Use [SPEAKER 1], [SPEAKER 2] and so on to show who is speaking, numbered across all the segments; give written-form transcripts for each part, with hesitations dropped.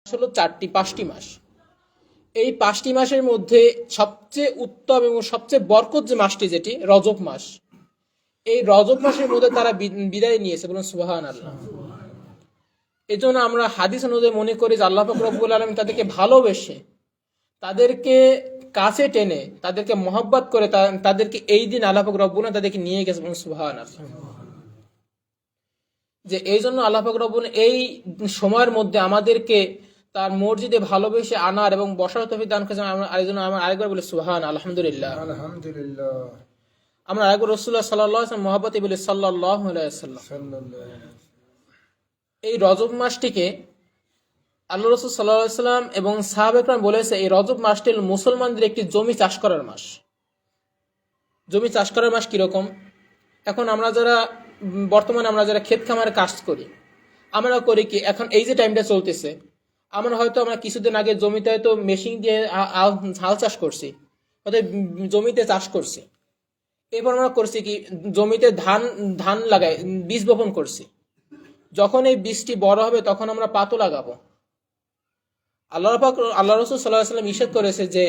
[SPEAKER 1] হলো 5টি মাস। এই 5টি মাসের মধ্যে সবচেয়ে উত্তম এবং সবচেয়ে বরকত যে মাসটি, যেটি রজব মাস, এই রজব মাসের মধ্যে তারা বিদায় নিয়েছে, বলুন সুবহানাল্লাহ। এই জন্য আমরা হাদিস অনুযায়ী মনে করি যে আল্লাহ পাক রব্বুল আলামিন তাদেরকে ভালোবেসে, তাদেরকে কাছে টেনে, তাদেরকে মহব্বত করে তাদেরকে এই দিন আল্লাহ পাক রব্বুল আলামিন তাদেরকে নিয়ে গেছে, বলুন সুবহানাল্লাহ। যে এই জন্য আল্লাহ পাক রব্বুল এই সময়ের মধ্যে আমাদেরকে তার মসজিদে ভালোবেসে আনার এবং বসার তৌফিক দান করেছেন। আমরা আরেকবার বলি সুবহান আলহামদুলিল্লাহ।
[SPEAKER 2] আলহামদুলিল্লাহ।
[SPEAKER 1] আমরা আরেকবার রাসূলুল্লাহ সাল্লাল্লাহু আলাইহি ওয়াসাল্লাম মহব্বতে বলি সাল্লাল্লাহু আলাইহি ওয়াসাল্লাম। এই রজব মাসটিকে আল্লাহ রাসূল সাল্লাল্লাহু আলাইহি ওয়াসাল্লাম এবং সাহাবায়ে কেরাম বলেছে, এই রজব মাসটি মুসলমানদের একটি জমি চাষ করার মাস। জমি চাষ করার মাস কিরকম? এখন আমরা যারা বর্তমানে আমরা যারা ক্ষেত খামারে কাজ করি, আমরা করি কি, এখন এই যে টাইমটা চলতেছে, আমরা কিছুদিন আগে জমিতে হয়তো মেশিন দিয়ে হাল চাষ করছি, হয়তো জমিতে চাষ করছি। এরপর আমরা করছি কি, জমিতে ধান লাগাই, বীজ বপন করছি। যখন এই বীজটি বড় হবে তখন আমরা পাতও লাগাবো। আল্লাহ রাসূল সাল্লাল্লাহু আলাইহি ওয়াসাল্লাম ইরশাদ করেছে যে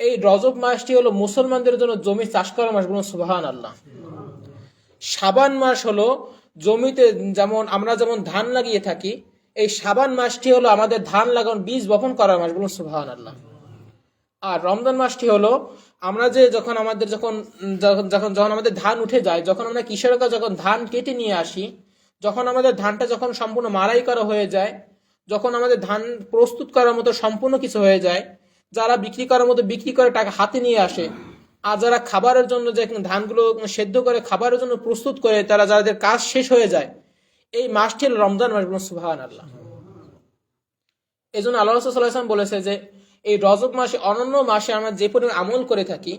[SPEAKER 1] এই রজব মাসটি হলো মুসলমানদের জন্য জমি চাষ করার মাস, বলুন সুবহানাল্লাহ। শাবান মাস হলো জমিতে আমরা যেমন ধান লাগিয়ে থাকি, এই শাবান মাসটি হলো আমাদের ধান লাগানো, বীজ বপন করার মাস, বলুন সুবহানাল্লাহ। আর রমজান মাসটি হলো আমরা যে যখন আমাদের ধান উঠে যায়, যখন আমরা কৃষকরা যখন ধান কেটে নিয়ে আসি, যখন আমাদের ধানটা যখন সম্পূর্ণ মাড়াই করা হয়ে যায়, যখন আমাদের ধান প্রস্তুত করার মতো সম্পূর্ণ কিছু হয়ে যায়, যারা বিক্রি করার মতো বিক্রি করে টাকা হাতে নিয়ে আসে, আর যারা খাবারের জন্য যে ধানগুলো সেদ্ধ করে খাবারের জন্য প্রস্তুত করে, তারা যাদের কাজ শেষ হয়ে যায়, এই মাসটি হলো রমজান মাস, বলুন সুবহানাল্লাহ। এই জন্য আল্লাহ রাসূল সাল্লাল্লাহু আলাইহি ওয়াসাল্লাম বলেছে যে এই রজব মাসে, অন্যান্য মাসে আমরা যে পরিমাণ আমল করে থাকি,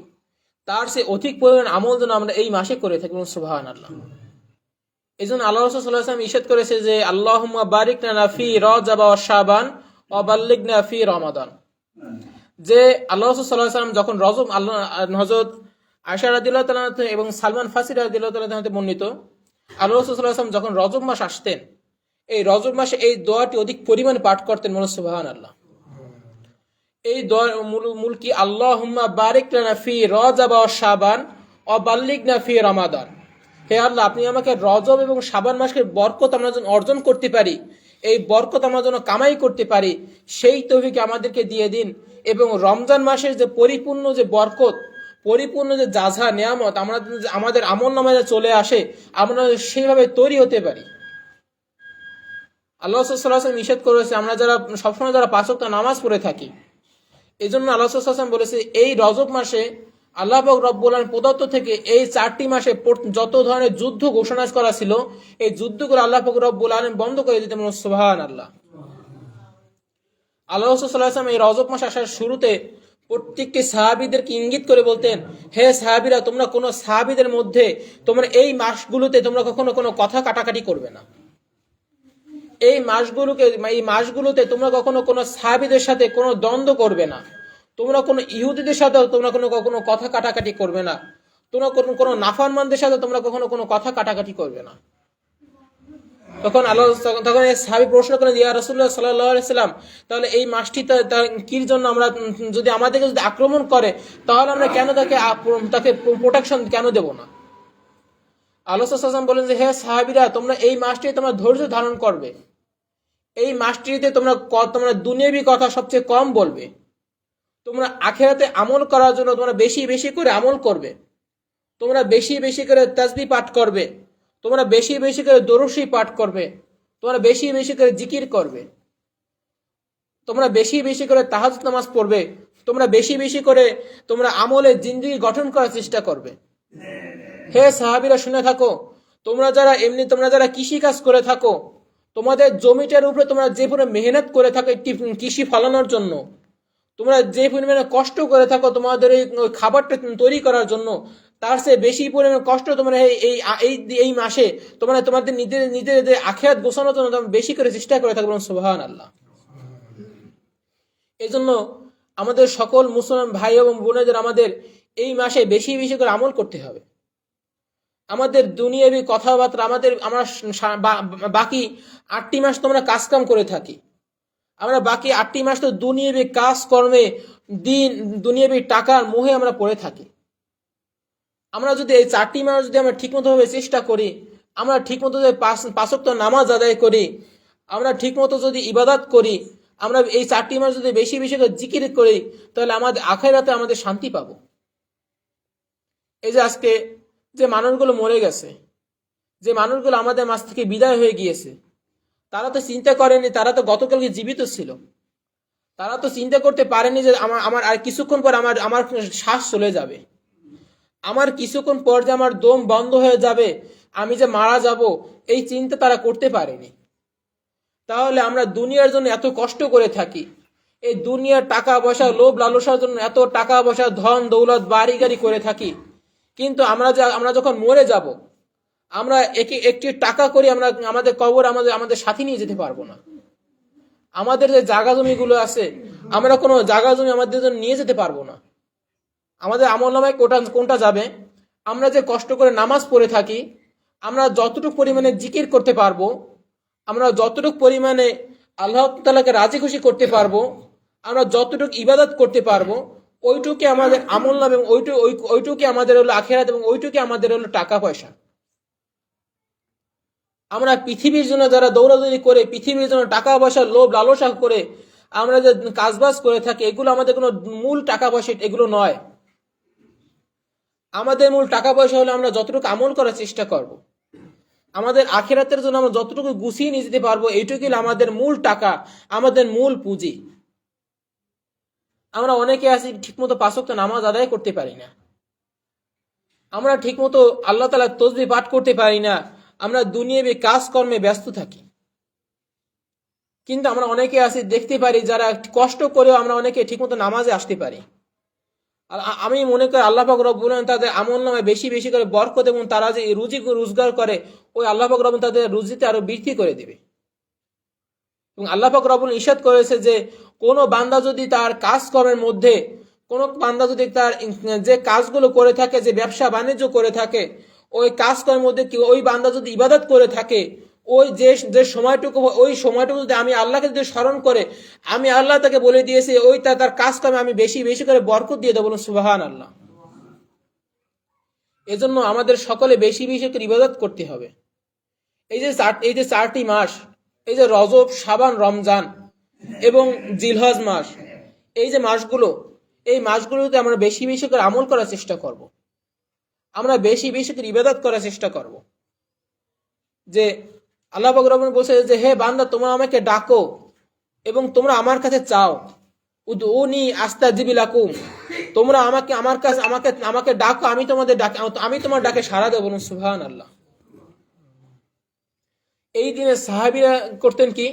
[SPEAKER 1] তার চেয়ে অধিক পরিমাণ আমল যেন আমরা এই মাসে করে থাকি, বলুন সুবহানাল্লাহ। এই জন্য আল্লাহ রাসূল সাল্লাল্লাহু আলাইহি ওয়াসাল্লাম ইরশাদ করেছে যে আল্লাহুম্মা বারিক লানা ফি রজব ওয়া শাবান ওয়া বাল্লিগনা ফি রমাদান। যে আল্লাহ রাসূল সাল্লাল্লাহু আলাইহি ওয়াসাল্লাম যখন রজব, হযরত আয়েশা রাদিয়াল্লাহু তাআলা এবং সালমান ফারসি রাদিয়াল্লাহু তাআলা হতে বর্ণিত, আল্লাহ রাসূল সাল্লাল্লাহু আলাইহি ওয়াসাল্লাম যখন রজব মাস আসতেন, এই রজব মাসে এই দোয়াটি অধিক পরিমাণে পাঠ করতেন, বলুন সুবহানাল্লাহ। এই দোয়ার মূল কি, আল্লাহুম্মা বারিক লানা ফি রজব ওয়া শাবান ওয়া বাল্লিগনা ফি রমাদান। হে আল্লাহ, আপনি আমাকে রজব এবং শাবান মাসের বরকত আমরা যেন অর্জন করতে পারি, এই বরকত আমরা যেন কামাই করতে পারি, সেই তৌফিক আমাদেরকে দিয়ে দিন। এবং রমজান মাসের যে পরিপূর্ণ যে বরকত, পরিপূর্ণ যে জাযা নিয়ামত আমাদের আমল নামায় চলে আসে, আমরা সেইভাবে তৈরি হতে পারি। আল্লাহ সাল্লাল্লাহু আলাইহি ওয়াসাল্লাম নিষেধ করেছে আমরা যারা সবসময় যারা 5 ওয়াক্ত নামাজ পড়ে থাকি, এই জন্য আল্লাহ সাল্লাল্লাহু আলাইহি ওয়াসাল্লাম বলেছে এই রজব মাসে আল্লাহ পাক রব্বুল আলামিন প্রদত্ত থেকে এই 4টি মাসে যত ধরনের যুদ্ধ ঘোষণা করা ছিল, এই যুদ্ধগুলো আল্লাহ পাক রব্বুল আলামিন বন্ধ করে দিতেন, সুবহানাল্লাহ। আল্লাহ রাসূল সাল্লাল্লাহু আলাইহি ওয়াসাল্লাম এই রজব মাস আসার শুরুতে প্রত্যেকটি সাহাবীদেরকে ইঙ্গিত করে বলতেন, হে সাহাবীরা, তোমরা কোনো সাহাবীদের মধ্যে তোমরা এই মাসগুলোতে তোমরা কখনো কোনো কথা কাটাকাটি করবে না। এই মাসগুলোতে তোমরা কখনো কোনো সাহাবীদের সাথে কোনো দ্বন্দ্ব করবে না। তোমরা কোনো ইহুদিদের সাথে তোমরা কখনো কথা কাটাকাটি করবে না। তোমরা কোনো নাফরমানদের সাথে তোমরা কখনো কোনো কথা কাটাকাটি করবে না। তখন এই সাহাবী প্রশ্ন করেন, ইয়া রাসূলুল্লাহ সাল্লাল্লাহু আলাইহি ওয়াসাল্লাম, তাহলে এই মাসটি কির জন্য, আমরা যদি আমাদেরকে যদি আক্রমণ করে, তাহলে আমরা কেন তাকে প্রোটেকশন কেন দেব না? আল্লাহ সাল্লাল্লাহু আলাইহি ওয়াসাল্লাম বলেন যে, হে সাহাবীরা, তোমরা এই মাসটিতে তোমরা ধৈর্য ধারণ করবে। এই মাসটিতে তোমরা দুনিয়াবি কথা সবচেয়ে কম বলবে। তোমরা আখিরাতে আমল করার জন্য তোমরা বেশি বেশি করে আমল করবে। তোমরা বেশি বেশি করে তাসবিহ পাঠ করবে। তোমরা বেশি বেশি করে দরুদ শরীফ পাঠ করবে। তোমরা বেশি বেশি করে জিকির করবে। তোমরা বেশি বেশি করে তাহাজ্জুদ নামাজ পড়বে। তোমরা বেশি বেশি করে তোমরা আমলে জিন্দেগি গঠন করার চেষ্টা করবে। হে সাহাবীরা, শুনে থাকো, তোমরা যারা কৃষি কাজ করে থাকো, তোমাদের জমিটার উপরে তোমরা যে পরিমাণে মেহনত করে থাকো একটি কৃষি ফলানোর জন্য, তোমরা যে পরিমাণে কষ্ট করে থাকো তোমাদের এই খাবারটা তৈরি করার জন্য, তার চেয়ে বেশি পরিমাণে কষ্ট তোমরা এই মাসে তোমাদের নিজেদের আখিরাত গোছানোর জন্য তোমরা বেশি করে চেষ্টা করে থাকো, সুবহানাল্লাহ। এই জন্য আমাদের সকল মুসলমান ভাই এবং বোনেদের আমাদের এই মাসে বেশি বেশি করে আমল করতে হবে। আমাদের দুনিয়াবি কথাবার্তা আমরা বাকি 8টি মাস তোমরা কাজকাম করে থাকি, আমরা বাকি 8টি মাস তো দুনিয়াবি কাজ কর্মে দুনিয়াবি টাকার মোহে আমরা পড়ে থাকি। আমরা যদি এই 4টি মাস যদি আমরা ঠিকমতো ভাবে চেষ্টা করি, আমরা ঠিকমতো যদি পাঁচ ওয়াক্ত নামাজ আদায় করি, আমরা ঠিকমতো যদি ইবাদত করি, আমরা এই 4টি মাস যদি বেশি বেশি করে জিকির করি, তাহলে আমাদের আখিরাতে আমাদের শান্তি পাবো। এই যে আজকে যে মানুষগুলো মরে গেছে, যে মানুষগুলো আমাদের মাঝ থেকে বিদায় হয়ে গিয়েছে, তারা তো চিন্তা করেনি, তারা তো গতকালকে জীবিত ছিল। তারা তো চিন্তা করতে পারেনি যে আমার আর কিছুক্ষণ পর আমার শ্বাস চলে যাবে, আমার কিছুক্ষণ পর যে আমার দম বন্ধ হয়ে যাবে, আমি যে মারা যাব, এই চিন্তা তারা করতে পারেনি। তাহলে আমরা দুনিয়ার জন্য এত কষ্ট করে থাকি, এই দুনিয়ার টাকা পয়সা লোভ লালসার জন্য এত টাকা পয়সা ধন দৌলত বাড়ি গাড়ি করে থাকি, কিন্তু আমরা যখন মরে যাব, আমরা একটি টাকা করে আমরা আমাদের কবর আমাদের সাথে নিয়ে যেতে পারবো না। আমাদের যে জায়গা জমিগুলো আছে, আমরা কোনো জায়গা জমি আমাদের জন্য নিয়ে যেতে পারবো না। আমাদের আমলনামায় কোনটা যাবে? আমরা যে কষ্ট করে নামাজ পড়ে থাকি, আমরা যতটুকু পরিমাণে জিকির করতে পারবো, আমরা যতটুকু পরিমাণে আল্লাহ তাআলাকে রাজি খুশি করতে পারবো, আমরা যতটুকু ইবাদত করতে পারবো, ওইটুকু আমাদের আমলনামা এবং ওইটুকু আমাদের হলো আখিরাত এবং ওইটুকু আমাদের হলো টাকা পয়সা। আমরা পৃথিবীর জন্য যারা দৌড়াদৌড়ি করে, পৃথিবীর জন্য টাকা পয়সা লোভ লালসা করে আমরা যে কাজবাজ করে থাকি, এগুলো আমাদের কোনো মূল টাকা পয়সা এগুলো নয়। আমাদের মূল টাকা পয়সা হলো আমরা যতটুকু আমল করার চেষ্টা করব, আমাদের আখিরাতের জন্য আমরা যতটুকু গুছিয়ে নিয়ে যেতে পারবো, এইটুকুই আমাদের মূল টাকা, আমাদের মূল পুঁজি। আমরা অনেকে আছি ঠিকমতো 5 ওয়াক্ত নামাজ আদায় করতে পারি না, আমরা ঠিকমতো আল্লাহ তাআলার তাসবিহ পাঠ করতে পারি না, আমরা দুনিয়াবি কাজকর্মে ব্যস্ত থাকি। কিন্তু আমরা অনেকে আছি দেখতে পারি যারা কষ্ট করেও আমরা অনেকে ঠিকমতো নামাজে আসতে পারি। আর আমি মনে করি আল্লাহ পাক রব্বুল আলামিন তাদের আমলনামায় বেশি বেশি করে বরকত এবং তারা যে রুজি রোজগার করে, ওই আল্লাহ পাক রব্বুল তাদের রুজিতে আরো বৃদ্ধি করে দেবে। এবং আল্লাহ পাক রব্বুল ইরশাদ করেছে যে কোনো বান্দা যদি তার কাজকর্মের মধ্যে, কোনো বান্দা যদি তার যে কাজগুলো করে থাকে, যে ব্যবসা বাণিজ্য করে থাকে, ওই কাজকর্মের মধ্যে ওই বান্দা যদি ইবাদত করে থাকে, ওই যে সময়টুকু, ওই সময়টুকু যদি আমি আল্লাহকে যদি স্মরণ করে, আমি আল্লাহ তাকে বলে দিয়েছি ওই তার কাজকর্মে আমি বেশি বেশি করে বরকত দিয়ে দেবো। বলুন সুবহানাল্লাহ। এজন্য আমাদের সকলে বেশি বেশি করে ইবাদত করতে হবে। এই যে 4টি মাস, এই যে রজব, শাবান, রমজান এবং জিলহজ মাস, এই যে মাসগুলো, এই মাসগুলোতে আমরা বেশি বেশি করে আমল করার চেষ্টা করব, আমরা বেশি বেশি করে ইবাদত করার চেষ্টা করব। যে আল্লাহ পাক রব্বুল বলছে যে হে বান্দা, তোমরা আমাকে ডাকো এবং তোমরা আমার কাছে চাও, উদউনি আস্তাজিব লাকুম, তোমরা আমাকে ডাকো, আমি তোমার ডাকে সাড়া দেব। বলুন সুবহানাল্লাহ। এই দিনে সাহাবীরা করতেন কি?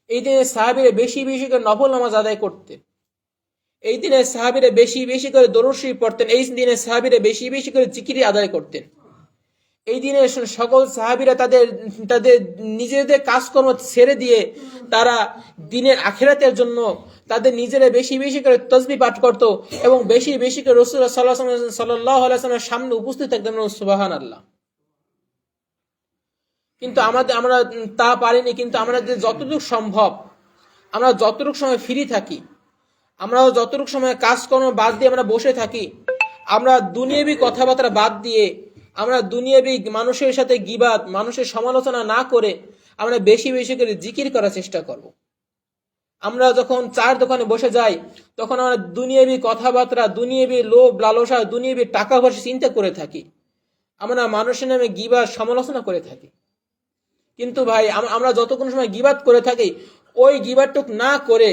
[SPEAKER 1] এই দিনে সাহাবীরা বেশি বেশি করে নফল নামাজ আদায় করতেন, এই দিনে সাহাবীরা বেশি বেশি করে দরুদ শরীফ পড়তেন, এই দিনে সাহাবীরা বেশি বেশি করে জিকির আদায় করতেন। এই দিনে সকল সাহাবীরা তাদের নিজেদের কাজকর্ম ছেড়ে দিয়ে তারা দিনের আখিরাতের জন্য তাদের নিজেরা বেশি বেশি করে তাসবিহ পাঠ করত এবং বেশি বেশি করে রাসূলুল্লাহ সাল্লাল্লাহু আলাইহি ওয়াসাল্লামের সামনে উপস্থিত থাকতেন। সুবহানাল্লাহ। কিন্তু আমরা তা পারিনি। কিন্তু আমরা যতটুকু সম্ভব, আমরা যতটুকু সময় ফ্রি থাকি, আমরা যতটুকু সময় কাজকর্ম বাদ দিয়ে আমরা বসে থাকি, আমরা দুনিয়াবি কথাবার্তা বাদ দিয়ে, আমরা দুনিয়াবি মানুষের সাথে গীবাত, মানুষের সমালোচনা না করে আমরা বেশি বেশি করে জিকির করার চেষ্টা করব। আমরা যখন চার দোকানে বসে যাই, তখন আমরা দুনিয়াবি কথাবার্তা, দুনিয়াবি লোভ লালসা, দুনিয়াবি টাকা পয়সা চিন্তা করে থাকি, আমরা মানুষের নামে গীবাত সমালোচনা করে থাকি। কিন্তু ভাই আমরা যতক্ষণ সময় গীবাত করে থাকি, ওই গীবাতটুক না করে,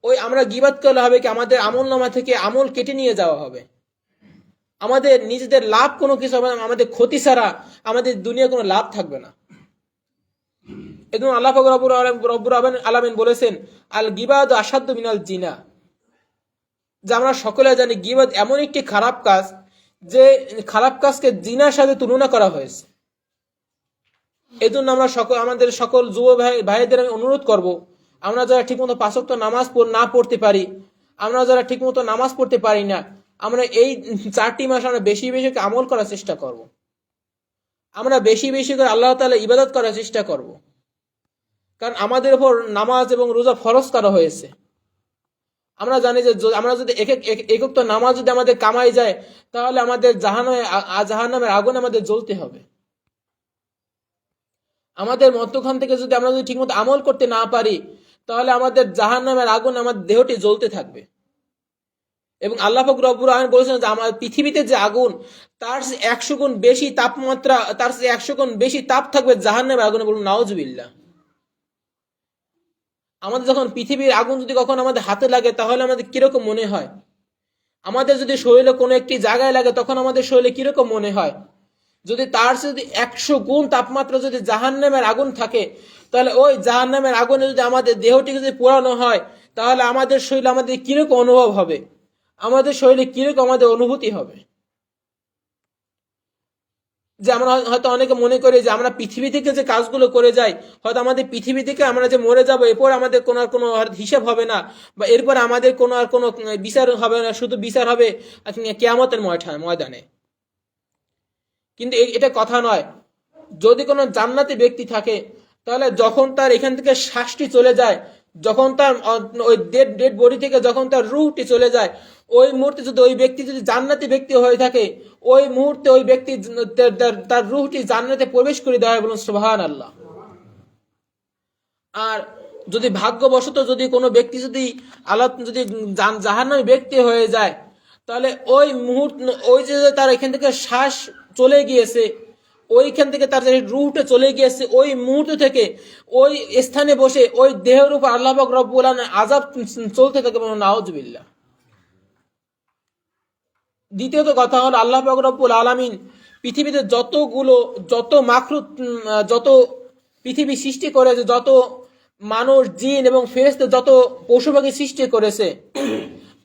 [SPEAKER 1] ওই আমরা গীবাত করলে হবে কি, আমাদের আমলনামা থেকে আমল কেটে নিয়ে যাওয়া হবে, আমাদের নিজেদের লাভ কোনো কিছু হবে না, আমাদের ক্ষতি ছাড়া আমাদের দুনিয়া কোনো লাভ থাকবে না। এজন্য আল্লাহ পাক রব্বুল আলামিন বলেছেন আল গীবাত আসাদ্দু মিনাল জিনা, যে আমরা সকলে জানি গীবাত এমন একটি খারাপ কাজ, যে খারাপ কাজকে জিনার সাথে তুলনা করা হয়েছে। এজন্য আমরা আমাদের সকল যুব ভাইদের আমি অনুরোধ করব, আমরা যারা ঠিকমতো 5 ওয়াক্ত নামাজ না পড়তে পারি, আমরা যারা ঠিকমতো নামাজ পড়তে পারি না, আমরা এই 4টি মাস আমরা বেশি বেশি করে আমল করার চেষ্টা করব, আমরা বেশি বেশি করে আল্লাহ তাআলা ইবাদত করার চেষ্টা করব। কারণ আমাদের উপর নামাজ এবং রোজা ফরজ করা হয়েছে। আমরা জানি যে আমরা যদি একক তো নামাজ যদি আমাদের কামাই যায়, তাহলে আমাদের জাহান্নামের আগুন আমাদের জ্বলতে হবে। আমাদের মধ্যখান থেকে যদি আমরা যদি ঠিকমতো আমল করতে না পারি, তাহলে আমাদের জাহান্নামের আগুন আমাদের দেহটি জ্বলতে থাকবে। এবং আল্লাহ পাক রব্বুল আলামিন বলেছেন যে আমার পৃথিবীতে যে আগুন, তার 100 গুণ বেশি তাপমাত্রা, তার 100 গুণ বেশি তাপ থাকবে জাহান্নামের আগুনে। বলুন নাউজুবিল্লাহ। আমাদের যখন পৃথিবীর আগুন যদি কখন আমাদের হাতে লাগে, তাহলে আমাদের কিরকম মনে হয়? আমাদের যদি শরীরে কোনো একটি জায়গায় লাগে, তখন আমাদের শরীরে কিরকম মনে হয়? যদি তার যদি 100 গুণ তাপমাত্রা যদি জাহান্নামের আগুন থাকে, তাহলে ওই জাহান্নামের আগুনে যদি আমাদের দেহটিকে যদি পোড়ানো হয়, তাহলে আমাদের শরীরে আমাদের কিরকম অনুভব হবে? আমাদের শরীরে কিরকম আমাদের অনুভূতি হবে? যে আমরা হয়তো অনেকে মনে করি যে আমরা পৃথিবী থেকে যে কাজগুলো করে যাই, হয়তো আমাদের পৃথিবী থেকে আমরা যে মরে যাব, এরপর আমাদের কোনো আর কোনো হিসাব হবে না, বা এরপর আমাদের কোনো আর কোনো বিচার হবে না, শুধু বিচার হবে কিয়ামতের ময়দানে। কিন্তু এটা কথা নয়। যদি কোনো জান্নাতি ব্যক্তি থাকে, তাহলে যখন তার এখান থেকে শ্বাসটি চলে যায়, যখন তার ওই ডেড বডি থেকে যখন তার রুহটি চলে যায়, ওই মুহূর্তে যদি ওই ব্যক্তি যদি জান্নাতি ব্যক্তি হয়ে থাকে, ওই মুহূর্তে ওই ব্যক্তি তার রুহটি জান্নাতে প্রবেশ করে দেওয়া হয়। বলুন সুবহানাল্লাহ। আর যদি ভাগ্যবশত যদি কোনো ব্যক্তি যদি আল্লাহ যদি জাহান্নামী ব্যক্তি হয়ে যায়, তাহলে ওই মুহূর্ত ওই যে তার এখান থেকে শ্বাস চলে গিয়েছে, ওইখান থেকে তার যে রুহটা চলে গিয়েছে, ওই মুহূর্ত থেকে ওই স্থানে বসে ওই দেহের উপর আল্লাহ পাক রব্বুল আলামিন আযাব চলতে থাকে। নাউজুবিল্লাহ। দ্বিতীয়ত কথা হলো, আল্লাহ পাক রব্বুল আলামিন পৃথিবীতে যত মাখলুক, যত পৃথিবী সৃষ্টি করেছে, যত মানুষ, জিন এবং ফেরেশতা, যত পশু পাখি সৃষ্টি করেছে,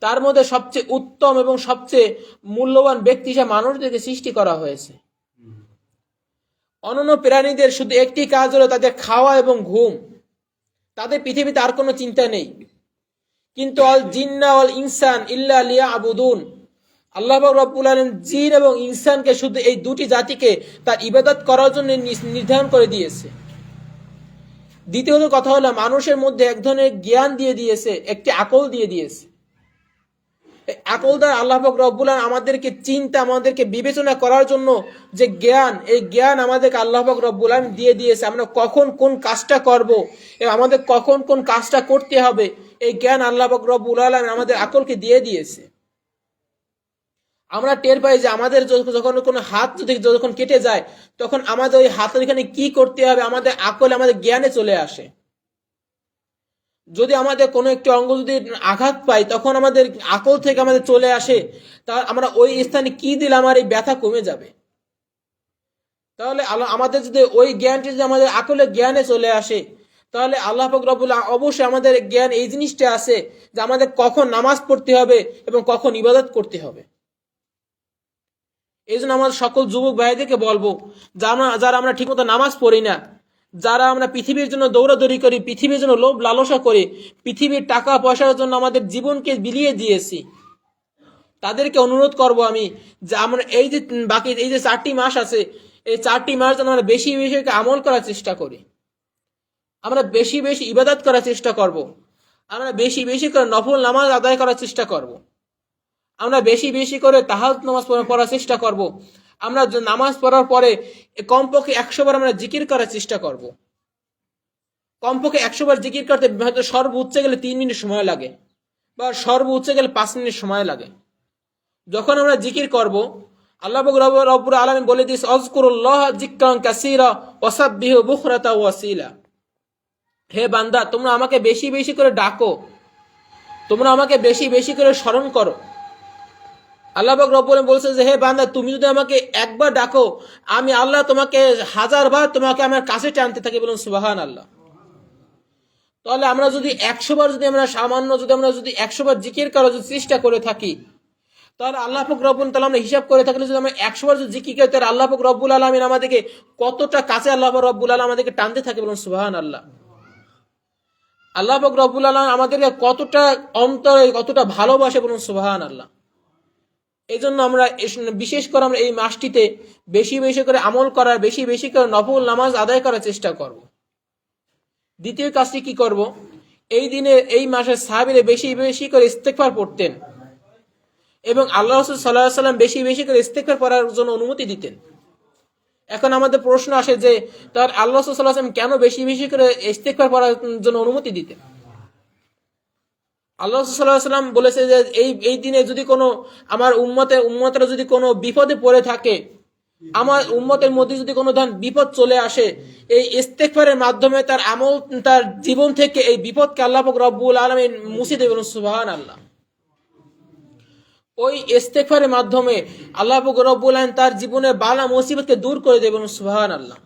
[SPEAKER 1] তার মধ্যে সবচেয়ে উত্তম এবং সবচেয়ে মূল্যবান ব্যক্তি হিসেবে মানুষদেরকে সৃষ্টি করা হয়েছে। অন্যান্য প্রাণীদের শুধু একটি কাজ হলো তাদের খাওয়া এবং ঘুম, তাদের পৃথিবীতে আর কোনো চিন্তা নেই। কিন্তু আল জিন্না ওয়াল ইনসান ইল্লা লিয়াবুদুন, আল্লাহ পাক রব্বুল আলামিন জিন এবং ইনসানকে শুধু এই দুটি জাতিকে তার ইবাদত করার জন্য নির্ধারণ করে দিয়েছে। দ্বিতীয়ত কথা হলো, মানুষের মধ্যে এক ধরনের জ্ঞান দিয়ে দিয়েছে, একটি আকল দিয়ে দিয়েছে। আকল দ্বারা আল্লাহ পাক রব্বুল আলামিন আমাদেরকে চিন্তা, আমাদেরকে বিবেচনা করার জন্য যে জ্ঞান, এই জ্ঞান আমাদেরকে আল্লাহ পাক রব্বুল আলামিন দিয়ে দিয়েছে। আমরা কখন কোন কাজটা করব এবং আমাদের কখন কোন কাজটা করতে হবে, এই জ্ঞান আল্লাহ পাক রব্বুল আলামিন আমাদের আকলকে দিয়ে দিয়েছে। আমরা টের পাই যে আমাদের যখন কোনো হাত যখন কেটে যায়, তখন আমাদের ওই হাতের এখানে কি করতে হবে আমাদের আকলে, আমাদের জ্ঞানে চলে আসে। যদি আমাদের কোনো একটি অঙ্গ যদি আঘাত পাই, তখন আমাদের আকল থেকে আমাদের চলে আসে, তা আমরা ওই স্থানে কি দিলে আমার এই ব্যথা কমে যাবে। তাহলে আমাদের যদি ওই জ্ঞানটি যদি আমাদের আকলে জ্ঞানে চলে আসে, তাহলে আল্লাহ পাক রব্বুল আলামিন অবশ্যই আমাদের জ্ঞান এই জিনিসটা আছে যে আমাদের কখন নামাজ পড়তে হবে এবং কখন ইবাদত করতে হবে। এই জন্য আমার সকল যুবক ভাইদেরকে বলবো, যারা আমরা ঠিকমতো নামাজ পড়ি না, যারা আমরা পৃথিবীর জন্য দৌড়াদৌড়ি করি, পৃথিবীর জন্য লোভ লালসা করি, পৃথিবীর টাকা পয়সার জন্য আমাদের জীবনকে বিলিয়ে দিয়েছি, তাদেরকে অনুরোধ করব আমি যে আমরা এই যে বাকি এই যে 4টি মাস আছে, এই 4টি মাস যেন আমরা বেশি বেশি আমল করার চেষ্টা করি, আমরা বেশি বেশি ইবাদত করার চেষ্টা করব, আমরা বেশি বেশি করে নফল নামাজ আদায় করার চেষ্টা করব, আমরা বেশি বেশি করে তাহাজ্জুদ নামাজ পড়ার চেষ্টা করব, আমরা নামাজ পড়ার পরে কমপক্ষে 100 বার আমরা জিকির করার চেষ্টা করব। কমপক্ষে 100 বার জিকির করতে হয়তো সর্বোচ্চ গেলে 3 মিনিট সময় লাগে, বা সর্বোচ্চ গেলে 5 মিনিট সময় লাগে। যখন আমরা জিকির করব, আল্লাহ পাক রব্বুল আলামিন বলে দিয়েছে, আযকুরুল্লাহ যিকরান কাসীরা ওয়াসাব্বিহু বুকরাতা ওয়াসিলা। হে বান্দা, তোমরা আমাকে বেশি বেশি করে ডাকো, তোমরা আমাকে বেশি বেশি করে স্মরণ করো। আল্লাহ পাক রব্বুল আলামিন বলছে যে হে বান্দা, তুমি যদি আমাকে একবার ডাকো, আমি আল্লাহ তোমাকে 1000 বার তোমাকে আমার কাছে টানতে থাকি। বলুন সুবহানাল্লাহ। তাহলে আমরা যদি 100 বার যদি আমরা সামান্য যদি আমরা যদি 100 বার জিকির করার যদি চেষ্টা করে থাকি, তাহলে আল্লাহ পাক রব্বুল তাআলা আমরা হিসাব করে থাকলে যদি আমরা 100 বার যদি জিকির করি, তাহলে আল্লাহ পাক রব্বুল আলামিন আমাদেরকে কতটা কাছে আল্লাহ পাক রব্বুল আলামিন আমাদেরকে টানতে থাকে। বলুন সুবহানাল্লাহ। আল্লাহ পাক রব্বুল আলামিন আমাদেরকে কতটা অন্তরে কতটা ভালোবাসে। বলুন সুবহানাল্লাহ। এই জন্য আমরা বিশেষ করে আমরা এই মাসটিতে বেশি বেশি করে আমল করার, বেশি বেশি করে নফল নামাজ আদায় করার চেষ্টা করব। দ্বিতীয় কাজটি কি করব, এই দিনে এই মাসে সাহাবীরা বেশি বেশি করে ইস্তেগফার পড়তেন এবং আল্লাহ রাসূল সাল্লাল্লাহু আলাইহি ওয়াসাল্লাম বেশি বেশি করে ইস্তেগফার পড়ার জন্য অনুমতি দিতেন। এখন আমাদের প্রশ্ন আসে যে তার আল্লাহ রাসূল সাল্লাল্লাহু আলাইহি ওয়াসাল্লাম কেন বেশি বেশি করে ইস্তেগফার পড়ার জন্য অনুমতি দিতেন? আল্লাহ রাসূল সাল্লাল্লাহু আলাইহি ওয়াসাল্লাম বলেছে যে এই দিনে যদি কোনো আমার উম্মতরা যদি কোনো বিপদে পড়ে থাকে, আমার উম্মতের মধ্যে যদি কোনো ধরনের বিপদ চলে আসে, এই ইস্তেগফারের মাধ্যমে তার আমল তার জীবন থেকে এই বিপদকে আল্লাহ পাক রব্বুল আলামিন মুছে দেবেন। সুবহানাল্লাহ। ওই ইস্তেগফারের মাধ্যমে আল্লাহ পাক রব্বুল আলামিন তার জীবনের বালা মুসিবতকে দূর করে দেবেন। সুবহানাল্লাহ।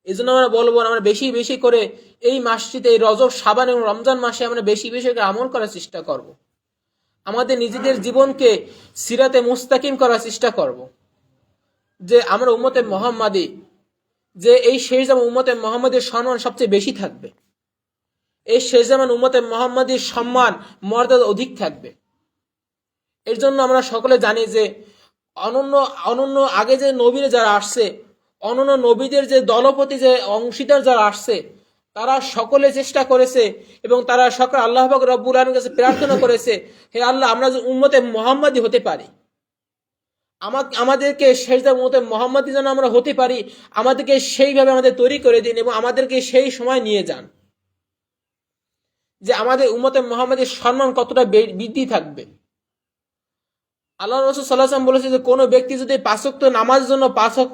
[SPEAKER 1] এই জন্য আমরা বলবো আমরা বেশি বেশি করে এই মাসটিতে, এই রজব, শাবান এবং রমজান মাসে আমরা বেশি বেশি করে আমল করার চেষ্টা করব। আমাদের নিজেদের জীবনকে সিরাতে মুস্তাকিম করার চেষ্টা করব, যে আমরা উম্মতে মুহাম্মাদি, যে এই শেষ জামান উম্মতে মুহাম্মাদের সম্মান সবচেয়ে বেশি থাকবে, এই শেষ জামান উম্মতে মুহাম্মাদের সম্মান মর্যাদা অধিক থাকবে। এর জন্য আমরা সকলে জানি যে অনন্য অনন্য আগে যে নবীরা যারা আসছে, অনন্য নবীদের যে দলপতি যে অংশীদার যারা আসছে, তারা সকলে চেষ্টা করেছে এবং তারা সকলে আল্লাহ পাক রব্বুল আলামিনের কাছে প্রার্থনা করেছে, হে আল্লাহ, আমরা যে উম্মতে মুহাম্মাদি হতে পারি, আমাদেরকে শেষ জামান উম্মতে মুহাম্মাদি যেন আমরা হতে পারি, আমাদেরকে সেইভাবে আমাদের তৈরি করে দিন এবং আমাদেরকে সেই সময় নিয়ে যান যে আমাদের উম্মতে মুহাম্মাদের সম্মান কতটা বৃদ্ধি থাকবে। আল্লাহ রাসূল সাল্লাল্লাহু আলাইহি ওয়াসাল্লাম বলেছে যে কোনো ব্যক্তি যদি 5 ওয়াক্ত নামাজের জন্য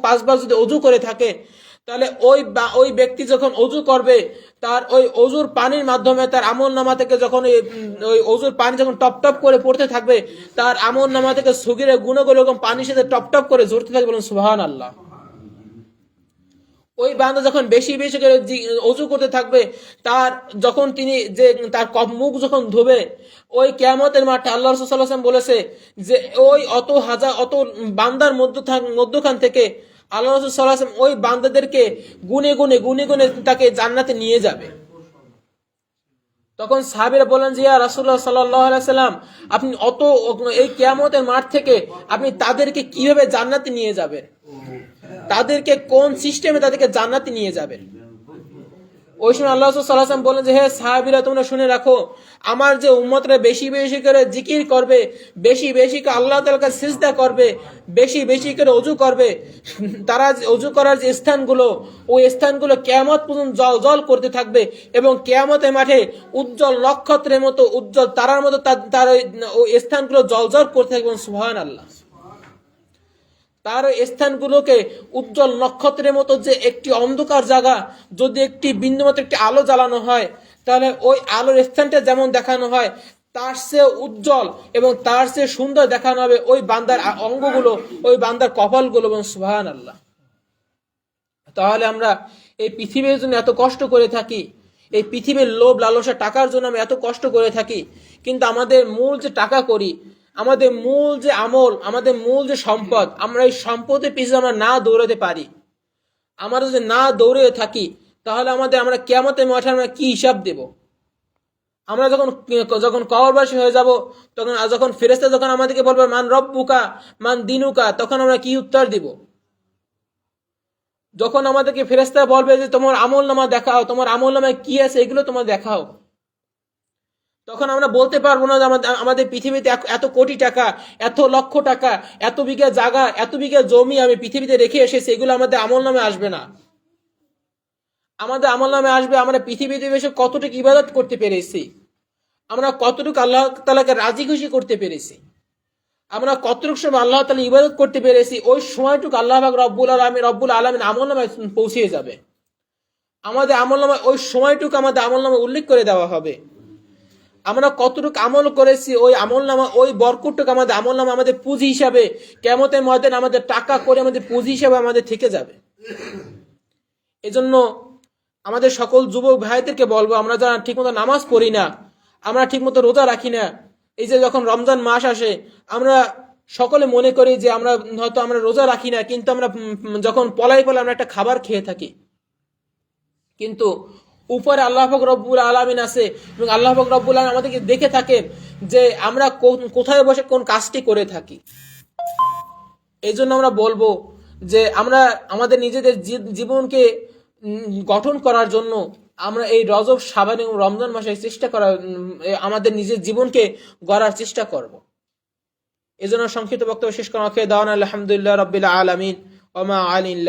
[SPEAKER 1] 5বার যদি ওযু করে থাকে, তাহলে ওই ব্যক্তি যখন ওযু করবে, তার ওই ওযুর পানির মাধ্যমে তার আমলনামা থেকে যখন ওই ওযুর পানি যখন টপ টপ করে পড়তে থাকবে, তার আমলনামা থেকে সগীরা গুনাহগুলো এরকম পানির সাথে টপ টপ করে ঝরতে থাকবে। বলুন সুবহানাল্লাহ। ওই বান্দা যখন বেশি বেশি করে ওযু করতে থাকবে, তার যখন তিনি যে তার মুখ যখন ধোবে, ওই কিয়ামতের মাঠে আল্লাহ রাসূল সাল্লাল্লাহু আলাইহি ওয়াসাল্লাম বলেছে যে ওই অত বান্দার মধ্যখান থেকে আল্লাহ রাসূল সাল্লাল্লাহু আলাইহি ওয়াসাল্লাম ওই বান্দাদেরকে গুনে গুনে তাকে জান্নাতে নিয়ে যাবে। তখন সাহাবীরা বলেন যে ইয়া রাসূলুল্লাহ সাল্লাল্লাহু আলাইহি ওয়াসাল্লাম, আপনি এই কিয়ামতের মাঠ থেকে আপনি তাদেরকে কিভাবে জান্নাতে নিয়ে যাবেন, তাদেরকে কোন সিস্টেমে তাদেরকে জান্নাতে নিয়ে যাবেন? ওই সময় আল্লাহ রাসূল সাল্লাল্লাহু আলাইহি ওয়াসাল্লাম বলেন যে হে সাহাবীরা, তোমরা শুনে রাখো, আমার যে উম্মতরা বেশি বেশি করে জিকির করবে, বেশি বেশি করে আল্লাহ তাআলার কাছে সিজদা করবে, বেশি বেশি করে ওযু করবে, তারা ওযু করার যে স্থানগুলো, ওই স্থানগুলো কিয়ামত পর্যন্ত জ্বল করতে থাকবে এবং কিয়ামতের মাঠে উজ্জ্বল নক্ষত্রের মতো, উজ্জ্বল তারার মতো তার ওই স্থানগুলো জ্বল করতে থাকবে। সুবহানাল্লাহ। তার স্থানগুলোকে উজ্জ্বল নক্ষত্রের মতো, যে একটি অন্ধকার জায়গা যদি একটি বিন্দুমাত্র একটি আলো জ্বালানো হয়, তাহলে ওই আলোর স্থানটা যেমন দেখানো হয়, তার চেয়ে উজ্জ্বল এবং তার চেয়ে সুন্দর দেখানো হবে ওই বান্দার অঙ্গগুলো, ওই বান্দার কপালগুলো। এবং সুবহানাল্লাহ। তাহলে আমরা এই পৃথিবীর জন্য এত কষ্ট করে থাকি, এই পৃথিবীর লোভ লালসা টাকার জন্য আমরা এত কষ্ট করে থাকি, কিন্তু আমাদের মূল যে টাকা করি, আমাদের মূল যে আমল, আমাদের মূল যে সম্পদ, আমরা এই সম্পদের পিছনে আমরা না দৌড়াতে পারি, আমরা যদি না দৌড়ে থাকি, তাহলে আমরা কিয়ামতের মাঠে আমরা কি হিসাব দেব? আমরা যখন কবরবাসী হয়ে যাব, যখন ফেরেশতা যখন আমাদেরকে বলবে মান রব্বুকা মান দিনুকা, তখন আমরা কি উত্তর দিব? যখন আমাদেরকে ফেরেশতা বলবে যে তোমার আমলনামা দেখাও, তোমার আমলনামায় কি আছে এগুলো তোমার দেখাও, তখন আমরা বলতে পারবো না যে আমাদের পৃথিবীতে এত কোটি টাকা, এত লক্ষ টাকা, এত বিঘা জায়গা, এত বিঘা জমি আমি পৃথিবীতে রেখে এসেছি, এগুলো আমাদের আমলনামে আসবে না। আমাদের আমলনামে আসবে আমরা পৃথিবীতে এসে কতটুকু ইবাদত করতে পেরেছি, আমরা কতটুকু আল্লাহ তাআলাকে রাজি খুশি করতে পেরেছি, আমরা কতটুকু সময় আল্লাহ তাআলা ইবাদত করতে পেরেছি, ওই সময়টুকু আল্লাহ পাক রব্বুল আলামিন আমলনামায় পৌঁছিয়ে যাবে। আমাদের আমলনামায় ওই সময়টুকু আমাদের আমলনামায় উল্লেখ করে দেওয়া হবে। আমরা কতটুকু আমল করেছি, ওই আমলনামা, ওই বরকতটুকু আমাদের আমলনামা, আমাদের পুঁজি হিসাবে কিয়ামতের ময়দানে আমাদের টাকা করে আমাদের পুঁজি হিসাবে আমাদের থেকে যাবে। এজন্য আমাদের সকল যুবক ভাইদেরকে বলবো, আমরা যারা ঠিকমতো নামাজ পড়ি না, আমরা ঠিকমতো রোজা রাখি না, এই যে যখন রমজান মাস আসে, আমরা সকলে মনে করি যে আমরা হয়তো আমরা রোজা রাখি না, কিন্তু আমরা যখন পলাই আমরা একটা খাবার খেয়ে থাকি, কিন্তু উপরে আল্লাহ পাক রব্বুল আলামিন আছে এবং আল্লাহ পাক রব্বুল আলামিন আমাদেরকে দেখে থাকেন যে আমরা কোথায় বসে কোন কাজটি করে থাকি। এই জন্য আমরা বলবো যে আমরা আমাদের নিজেদের জীবনকে গঠন করার জন্য আমরা এই রজব, শাবান এবং রমজান মাসে চেষ্টা করা, আমাদের নিজের জীবনকে গড়ার চেষ্টা করব। এজন্য সংক্ষিপ্ত বক্তব্য শেষ করা, দাওয়ানা আলহামদুলিল্লাহ রাব্বিল আলামিন ওয়া মা আলিল্লাহ।